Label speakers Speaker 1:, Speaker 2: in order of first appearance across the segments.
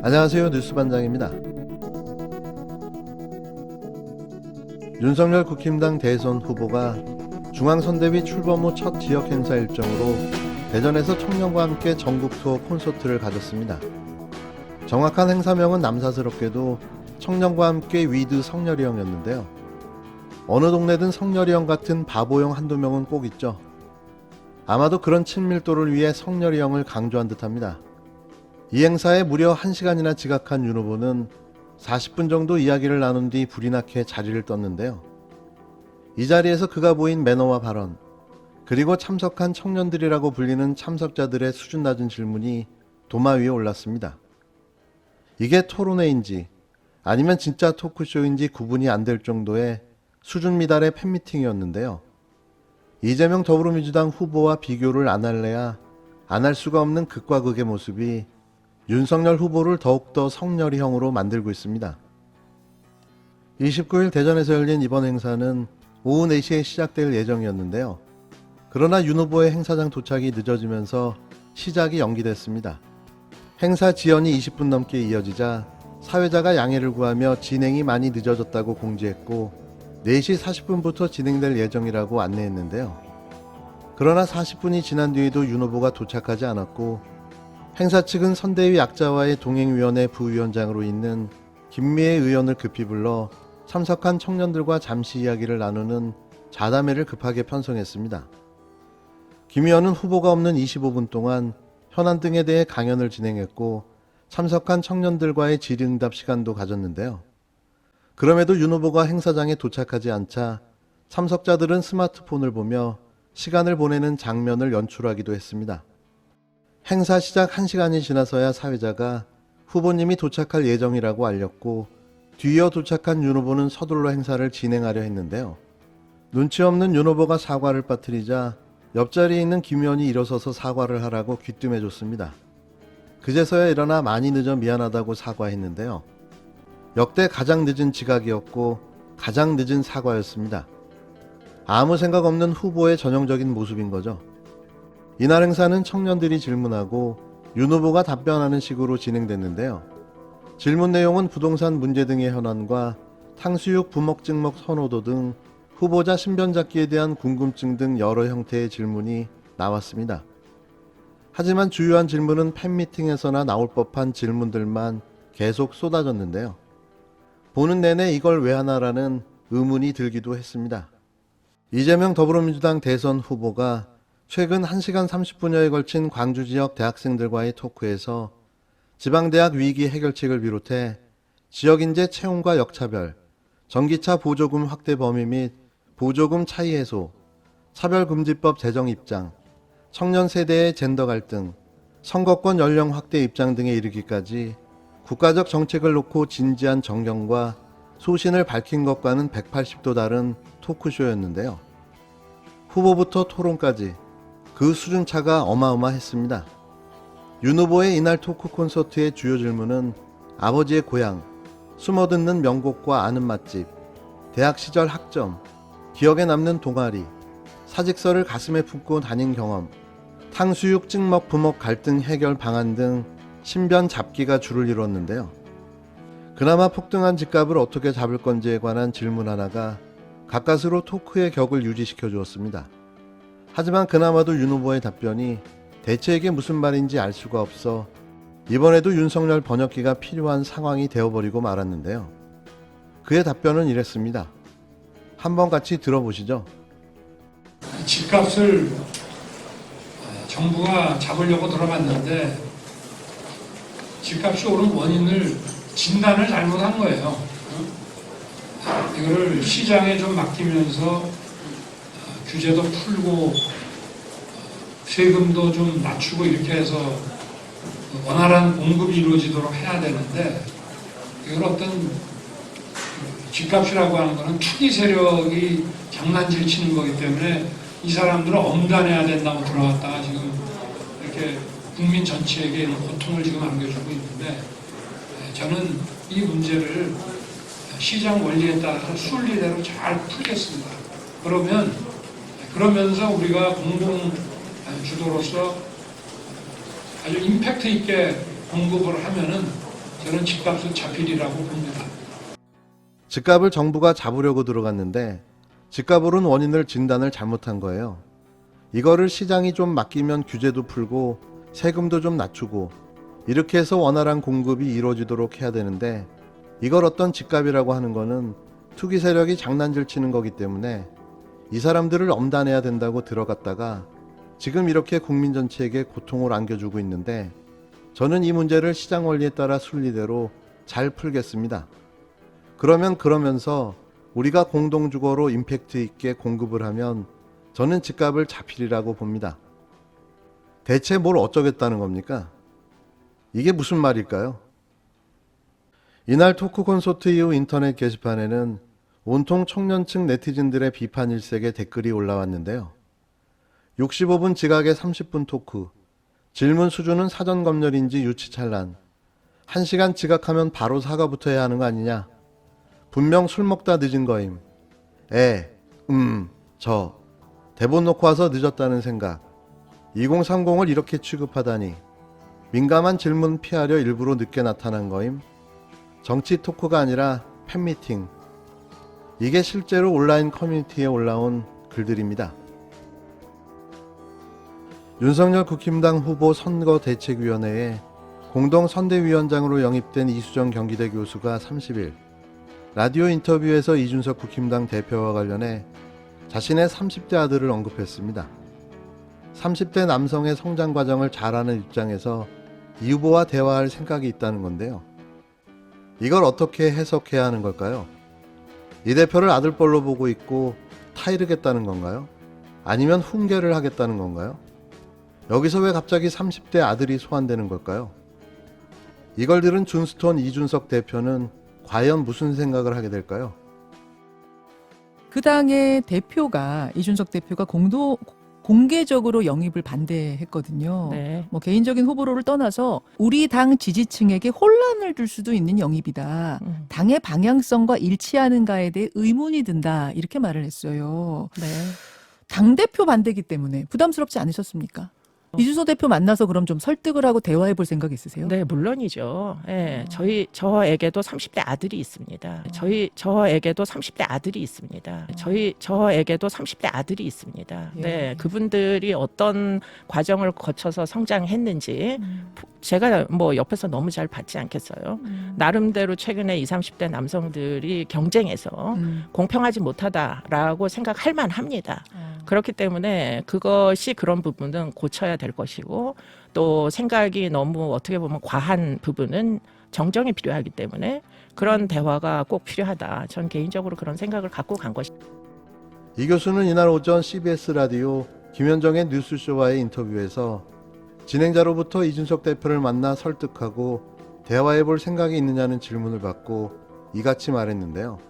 Speaker 1: 안녕하세요. 뉴스반장입니다. 윤석열 국힘당 대선 후보가 중앙선대위 출범 후 첫 지역 행사 일정으로 대전에서 청년과 함께 전국 투어 콘서트를 가졌습니다. 정확한 행사명은 남사스럽게도 청년과 함께 위드 성렬이 형이었는데요. 어느 동네든 성렬이 형 같은 바보형 한두 명은 꼭 있죠. 아마도 그런 친밀도를 위해 성렬이 형을 강조한 듯합니다. 이 행사에 무려 1시간이나 지각한 윤 후보는 40분 정도 이야기를 나눈 뒤 불이 나게 자리를 떴는데요. 이 자리에서 그가 보인 매너와 발언, 그리고 참석한 청년들이라고 불리는 참석자들의 수준 낮은 질문이 도마 위에 올랐습니다. 이게 토론회인지 아니면 진짜 토크쇼인지 구분이 안 될 정도의 수준 미달의 팬미팅이었는데요. 이재명 더불어민주당 후보와 비교를 안 할래야 안 할 수가 없는 극과 극의 모습이 윤석열 후보를 더욱더 성렬이형으로 만들고 있습니다. 29일 대전에서 열린 이번 행사는 오후 4시에 시작될 예정이었는데요. 그러나 윤 후보의 행사장 도착이 늦어지면서 시작이 연기됐습니다. 행사 지연이 20분 넘게 이어지자 사회자가 양해를 구하며 진행이 많이 늦어졌다고 공지했고 4시 40분부터 진행될 예정이라고 안내했는데요. 그러나 40분이 지난 뒤에도 윤 후보가 도착하지 않았고 행사 측은 선대위 약자와의 동행위원회 부위원장으로 있는 김미애 의원을 급히 불러 참석한 청년들과 잠시 이야기를 나누는 자담회를 급하게 편성했습니다. 김 의원은 후보가 없는 25분 동안 현안 등에 대해 강연을 진행했고 참석한 청년들과의 질의응답 시간도 가졌는데요. 그럼에도 윤 후보가 행사장에 도착하지 않자 참석자들은 스마트폰을 보며 시간을 보내는 장면을 연출하기도 했습니다. 행사 시작 1시간이 지나서야 사회자가 후보님이 도착할 예정이라고 알렸고 뒤이어 도착한 윤 후보는 서둘러 행사를 진행하려 했는데요. 눈치 없는 윤 후보가 사과를 빠뜨리자 옆자리에 있는 김 의원이 일어서서 사과를 하라고 귀뜸해줬습니다. 그제서야 일어나 많이 늦어 미안하다고 사과했는데요. 역대 가장 늦은 지각이었고 가장 늦은 사과였습니다. 아무 생각 없는 후보의 전형적인 모습인 거죠. 이날 행사는 청년들이 질문하고 윤 후보가 답변하는 식으로 진행됐는데요. 질문 내용은 부동산 문제 등의 현안과 탕수육 부먹찍먹 선호도 등 후보자 신변 잡기에 대한 궁금증 등 여러 형태의 질문이 나왔습니다. 하지만 주요한 질문은 팬미팅에서나 나올 법한 질문들만 계속 쏟아졌는데요. 보는 내내 이걸 왜 하나라는 의문이 들기도 했습니다. 이재명 더불어민주당 대선 후보가 최근 1시간 30분여에 걸친 광주 지역 대학생들과의 토크에서 지방대학 위기 해결책을 비롯해 지역인재 채용과 역차별, 전기차 보조금 확대 범위 및 보조금 차이 해소, 차별금지법 제정 입장, 청년 세대의 젠더 갈등, 선거권 연령 확대 입장 등에 이르기까지 국가적 정책을 놓고 진지한 정경과 소신을 밝힌 것과는 180도 다른 토크쇼였는데요. 후보부터 토론까지 그 수준차가 어마어마했습니다. 윤 후보의 이날 토크 콘서트의 주요 질문은 아버지의 고향, 숨어듣는 명곡과 아는 맛집, 대학 시절 학점, 기억에 남는 동아리, 사직서를 가슴에 품고 다닌 경험, 탕수육 찍먹 부먹 갈등 해결 방안 등 신변 잡기가 줄을 이뤘는데요. 그나마 폭등한 집값을 어떻게 잡을 건지에 관한 질문 하나가 가까스로 토크의 격을 유지시켜 주었습니다. 하지만 그나마도 윤 후보의 답변이 대체 이게 무슨 말인지 알 수가 없어 이번에도 윤석열 번역기가 필요한 상황이 되어버리고 말았는데요. 그의 답변은 이랬습니다. 한번 같이 들어보시죠.
Speaker 2: 집값을 정부가 잡으려고 들어봤는데 집값이 오른 원인을 진단을 잘못한 거예요. 이거를 시장에 좀 맡기면서 규제도 풀고 세금도 좀 낮추고 이렇게 해서 원활한 공급이 이루어지도록 해야 되는데 이건 어떤 집값이라고 하는 것은 투기 세력이 장난질 치는 거기 때문에 이 사람들은 엄단해야 된다고 들어갔다가 지금 이렇게 국민 전체에게 고통을 지금 안겨주고 있는데 저는 이 문제를 시장 원리에 따라서 순리대로 잘 풀겠습니다. 그러면서 우리가 공동 주도로서 아주 임팩트 있게 공급을 하면은 저는 집값은 잡히리라고 봅니다.
Speaker 1: 집값을 정부가 잡으려고 들어갔는데 집값 오른 원인을 진단을 잘못한 거예요. 이거를 시장이 좀 맡기면 규제도 풀고 세금도 좀 낮추고 이렇게 해서 원활한 공급이 이루어지도록 해야 되는데 이걸 어떤 집값이라고 하는 거는 투기 세력이 장난질 치는 거기 때문에 이 사람들을 엄단해야 된다고 들어갔다가 지금 이렇게 국민 전체에게 고통을 안겨주고 있는데 저는 이 문제를 시장 원리에 따라 순리대로 잘 풀겠습니다. 그러면서 우리가 공동주거로 임팩트 있게 공급을 하면 저는 집값을 잡히리라고 봅니다. 대체 뭘 어쩌겠다는 겁니까? 이게 무슨 말일까요? 이날 토크 콘서트 이후 인터넷 게시판에는 온통 청년층 네티즌들의 비판 일색의 댓글이 올라왔는데요. 65분 지각에 30분 토크, 질문 수준은 사전 검열인지 유치찬란, 1시간 지각하면 바로 사과부터 해야 하는 거 아니냐, 분명 술 먹다 늦은 거임, 대본 놓고 와서 늦었다는 생각, 2030을 이렇게 취급하다니, 민감한 질문 피하려 일부러 늦게 나타난 거임, 정치 토크가 아니라 팬미팅. 이게 실제로 온라인 커뮤니티에 올라온 글들입니다. 윤석열 국힘당 후보 선거대책위원회에 공동선대위원장으로 영입된 이수정 경기대 교수가 30일 라디오 인터뷰에서 이준석 국힘당 대표와 관련해 자신의 30대 아들을 언급했습니다. 30대 남성의 성장 과정을 잘 아는 입장에서 이 후보와 대화할 생각이 있다는 건데요. 이걸 어떻게 해석해야 하는 걸까요? 이 대표를 아들뻘로 보고 있고 타이르겠다는 건가요? 아니면 훈계를 하겠다는 건가요? 여기서 왜 갑자기 30대 아들이 소환되는 걸까요? 이걸 들은 준스톤 이준석 대표는 과연 무슨 생각을 하게 될까요?
Speaker 3: 그 당의 대표가 이준석 대표가 공개적으로 영입을 반대했거든요.
Speaker 4: 네.
Speaker 3: 뭐 개인적인 후보로를 떠나서 우리 당 지지층에게 혼란을 줄 수도 있는 영입이다. 당의 방향성과 일치하는가에 대해 의문이 든다. 이렇게 말을 했어요.
Speaker 4: 네.
Speaker 3: 당대표 반대기 때문에 부담스럽지 않으셨습니까? 이준석 대표 만나서 그럼 좀 설득을 하고 대화해 볼 생각 있으세요?
Speaker 4: 네, 물론이죠. 예, 저에게도 30대 아들이 있습니다. 저에게도 30대 아들이 있습니다. 저에게도 30대 아들이 있습니다.
Speaker 3: 예.
Speaker 4: 네, 그분들이 어떤 과정을 거쳐서 성장했는지 제가 뭐 옆에서 너무 잘 봤지 않겠어요. 나름대로 최근에 20, 30대 남성들이 경쟁에서 공평하지 못하다라고 생각할 만합니다. 그렇기 때문에 그것이 그런 부분은 고쳐야 될 것이고 또 생각이 너무 어떻게 보면 과한 부분은 정정이 필요하기 때문에 그런 대화가 꼭 필요하다. 전 개인적으로 그런 생각을 갖고 간 것입니다.
Speaker 1: 이 교수는 이날 오전 CBS 라디오 김현정의 뉴스쇼와의 인터뷰에서 진행자로부터 이준석 대표를 만나 설득하고 대화해 볼 생각이 있느냐는 질문을 받고 이같이 말했는데요.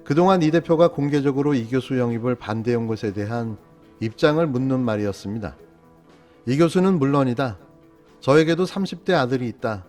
Speaker 1: 그동안 이 대표가 공개적으로 이 교수 영입을 반대한 것에 대한 입장을 묻는 말이었습니다. 이 교수는 물론이다. 저에게도 30대 아들이 있다.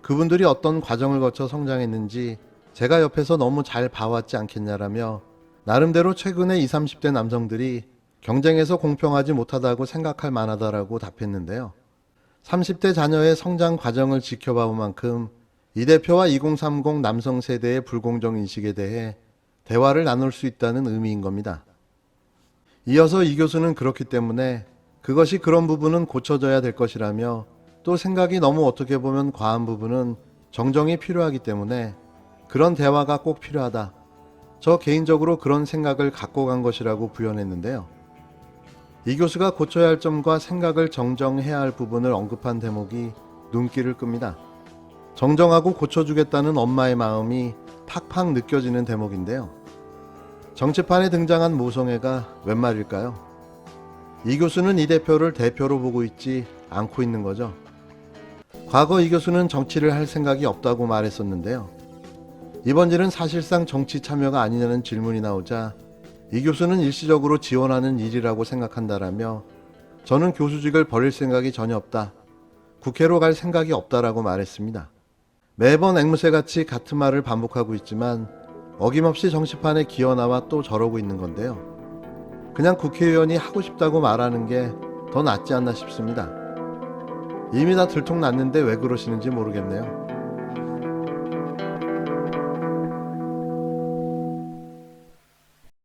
Speaker 1: 그분들이 어떤 과정을 거쳐 성장했는지 제가 옆에서 너무 잘 봐왔지 않겠냐라며 나름대로 최근에 20, 30대 남성들이 경쟁에서 공평하지 못하다고 생각할 만하다라고 답했는데요. 30대 자녀의 성장 과정을 지켜봐온 만큼 이 대표와 2030 남성 세대의 불공정 인식에 대해 대화를 나눌 수 있다는 의미인 겁니다. 이어서 이 교수는 그렇기 때문에 그것이 그런 부분은 고쳐져야 될 것이라며 또 생각이 너무 어떻게 보면 과한 부분은 정정이 필요하기 때문에 그런 대화가 꼭 필요하다. 저 개인적으로 그런 생각을 갖고 간 것이라고 부연했는데요. 이 교수가 고쳐야 할 점과 생각을 정정해야 할 부분을 언급한 대목이 눈길을 끕니다. 정정하고 고쳐주겠다는 엄마의 마음이 팍팍 느껴지는 대목인데요. 정치판에 등장한 모성애가 웬 말일까요? 이 교수는 이 대표를 대표로 보고 있지 않고 있는 거죠. 과거 이 교수는 정치를 할 생각이 없다고 말했었는데요. 이번 일은 사실상 정치 참여가 아니냐는 질문이 나오자 이 교수는 일시적으로 지원하는 일이라고 생각한다라며 저는 교수직을 버릴 생각이 전혀 없다. 국회로 갈 생각이 없다라고 말했습니다. 매번 앵무새같이 같은 말을 반복하고 있지만 어김없이 정치판에 기어나와 또 저러고 있는 건데요. 그냥 국회의원이 하고 싶다고 말하는 게 더 낫지 않나 싶습니다. 이미 다 들통났는데 왜 그러시는지 모르겠네요.